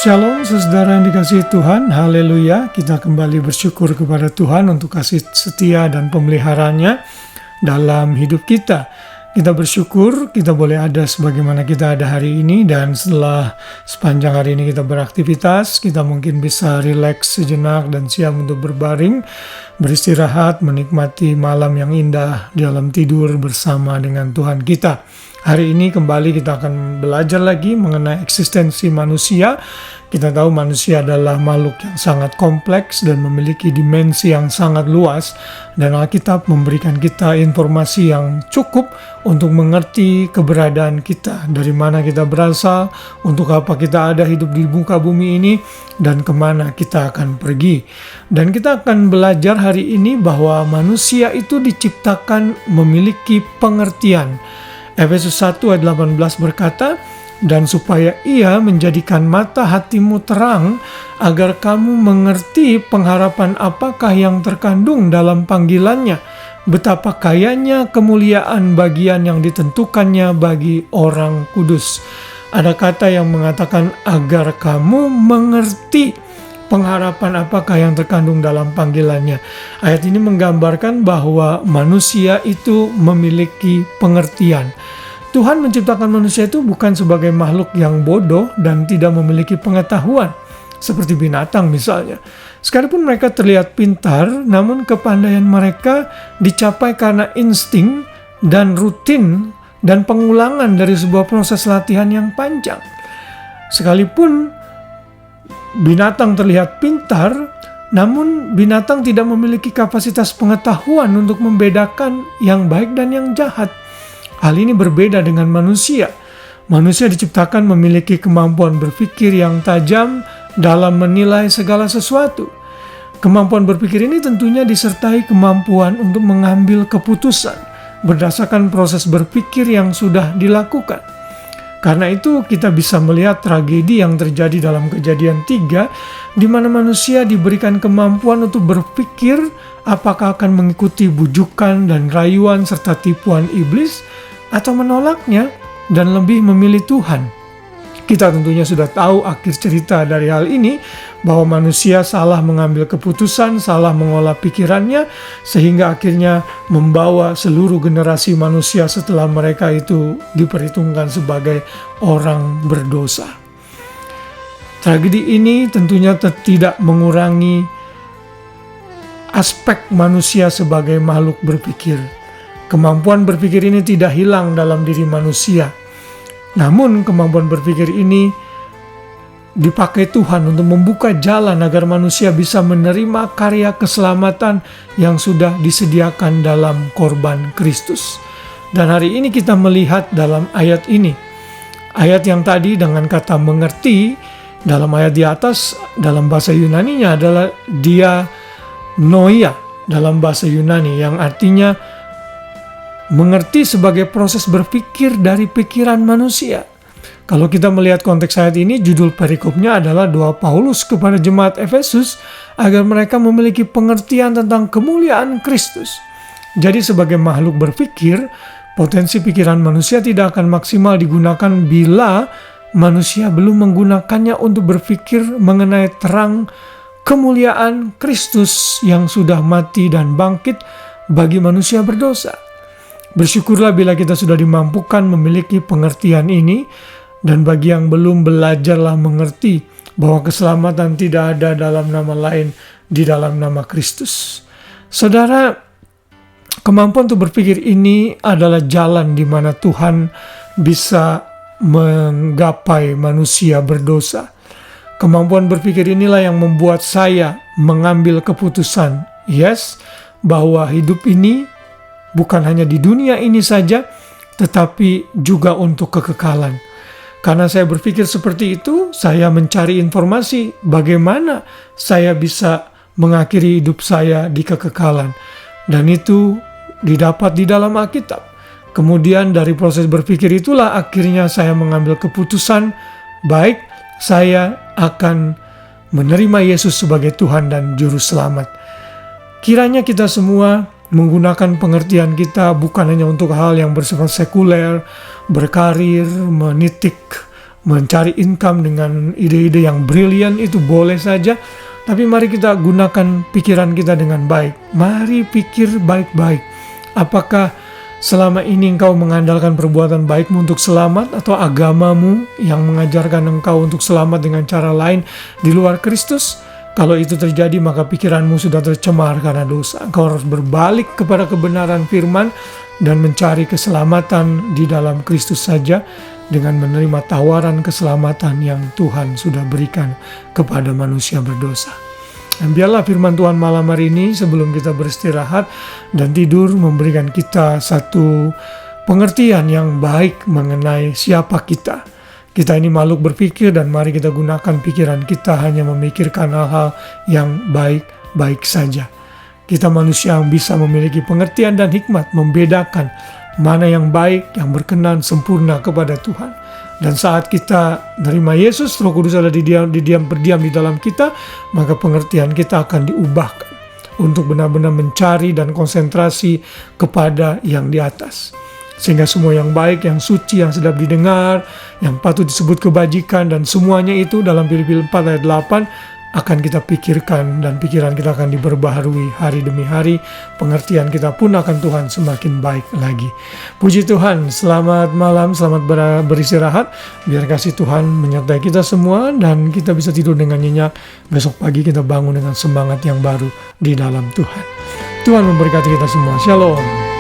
Shalom saudara yang dikasihi Tuhan, haleluya. Kita kembali bersyukur kepada Tuhan untuk kasih setia dan pemeliharaannya dalam hidup kita. Kita bersyukur kita boleh ada sebagaimana kita ada hari ini, dan setelah sepanjang hari ini kita beraktivitas, kita mungkin bisa rileks sejenak dan siap untuk berbaring, beristirahat, menikmati malam yang indah di dalam tidur bersama dengan Tuhan kita. Hari ini kembali kita akan belajar lagi mengenai eksistensi manusia. Kita tahu manusia adalah makhluk yang sangat kompleks dan memiliki dimensi yang sangat luas. Dan Alkitab memberikan kita informasi yang cukup untuk mengerti keberadaan kita. Dari mana kita berasal, untuk apa kita ada hidup di muka bumi ini, dan kemana kita akan pergi. Dan kita akan belajar hari ini bahwa manusia itu diciptakan memiliki pengertian. Efesus 1 ayat 18 berkata, "Dan supaya ia menjadikan mata hatimu terang, agar kamu mengerti pengharapan apakah yang terkandung dalam panggilannya, betapa kayanya kemuliaan bagian yang ditentukannya bagi orang kudus." Ada kata yang mengatakan agar kamu mengerti pengharapan apakah yang terkandung dalam panggilannya. Ayat ini menggambarkan bahwa manusia itu memiliki pengertian. Tuhan menciptakan manusia itu bukan sebagai makhluk yang bodoh dan tidak memiliki pengetahuan, seperti binatang misalnya. Sekalipun mereka terlihat pintar, namun kepandaian mereka dicapai karena insting dan rutin dan pengulangan dari sebuah proses latihan yang panjang. Sekalipun binatang terlihat pintar, namun binatang tidak memiliki kapasitas pengetahuan untuk membedakan yang baik dan yang jahat. Hal ini berbeda dengan manusia. Manusia diciptakan memiliki kemampuan berpikir yang tajam dalam menilai segala sesuatu. Kemampuan berpikir ini tentunya disertai kemampuan untuk mengambil keputusan berdasarkan proses berpikir yang sudah dilakukan. Karena itu kita bisa melihat tragedi yang terjadi dalam Kejadian 3, di mana manusia diberikan kemampuan untuk berpikir apakah akan mengikuti bujukan dan rayuan serta tipuan iblis, atau menolaknya dan lebih memilih Tuhan. Kita tentunya sudah tahu akhir cerita dari hal ini, bahwa manusia salah mengambil keputusan, salah mengolah pikirannya, sehingga akhirnya membawa seluruh generasi manusia setelah mereka itu diperhitungkan sebagai orang berdosa. Tragedi ini tentunya tidak mengurangi aspek manusia sebagai makhluk berpikir. Kemampuan berpikir ini tidak hilang dalam diri manusia. Namun kemampuan berpikir ini dipakai Tuhan untuk membuka jalan agar manusia bisa menerima karya keselamatan yang sudah disediakan dalam korban Kristus. Dan hari ini kita melihat dalam ayat ini. Ayat yang tadi dengan kata mengerti, dalam ayat di atas dalam bahasa Yunaninya adalah dianoia dalam bahasa Yunani, yang artinya mengerti sebagai proses berpikir dari pikiran manusia. Kalau kita melihat konteks ayat ini, judul perikopnya adalah doa Paulus kepada jemaat Efesus agar mereka memiliki pengertian tentang kemuliaan Kristus. Jadi sebagai makhluk berpikir, potensi pikiran manusia tidak akan maksimal digunakan bila manusia belum menggunakannya untuk berpikir mengenai terang kemuliaan Kristus yang sudah mati dan bangkit bagi manusia berdosa. Bersyukurlah bila kita sudah dimampukan memiliki pengertian ini, dan bagi yang belum, belajarlah mengerti bahwa keselamatan tidak ada dalam nama lain di dalam nama Kristus. Saudara, kemampuan untuk berpikir ini adalah jalan di mana Tuhan bisa menggapai manusia berdosa. Kemampuan berpikir inilah yang membuat saya mengambil keputusan, bahwa hidup ini bukan hanya di dunia ini saja, tetapi juga untuk kekekalan. Karena saya berpikir seperti itu, saya mencari informasi bagaimana saya bisa mengakhiri hidup saya di kekekalan. Dan itu didapat di dalam Alkitab. Kemudian dari proses berpikir itulah akhirnya saya mengambil keputusan, baik, saya akan menerima Yesus sebagai Tuhan dan Juru Selamat. Kiranya kita semua menggunakan pengertian kita bukan hanya untuk hal yang bersifat sekuler, berkarir, menitik mencari income dengan ide-ide yang brilian itu boleh saja, tapi mari kita gunakan pikiran kita dengan baik. Mari pikir baik-baik. Apakah selama ini engkau mengandalkan perbuatan baikmu untuk selamat, atau agamamu yang mengajarkan engkau untuk selamat dengan cara lain di luar Kristus? Kalau itu terjadi, maka pikiranmu sudah tercemar karena dosa. Engkau harus berbalik kepada kebenaran firman dan mencari keselamatan di dalam Kristus saja, dengan menerima tawaran keselamatan yang Tuhan sudah berikan kepada manusia berdosa. Dan biarlah firman Tuhan malam hari ini sebelum kita beristirahat dan tidur memberikan kita satu pengertian yang baik mengenai siapa kita. Kita ini makhluk berpikir, dan mari kita gunakan pikiran kita hanya memikirkan hal-hal yang baik-baik saja. Kita manusia yang bisa memiliki pengertian dan hikmat membedakan mana yang baik, yang berkenan, sempurna kepada Tuhan. Dan saat kita menerima Yesus, Roh Kudus ada berdiam di dalam kita, maka pengertian kita akan diubahkan untuk benar-benar mencari dan konsentrasi kepada yang di atas. Sehingga semua yang baik, yang suci, yang sedap didengar, yang patut disebut kebajikan, dan semuanya itu dalam Filipi 4 ayat 8 akan kita pikirkan, dan pikiran kita akan diperbaharui hari demi hari. Pengertian kita pun akan Tuhan semakin baik lagi. Puji Tuhan, selamat malam, selamat beristirahat. Biar kasih Tuhan menyertai kita semua, dan kita bisa tidur dengan nyenyak. Besok pagi kita bangun dengan semangat yang baru di dalam Tuhan. Tuhan memberkati kita semua. Shalom.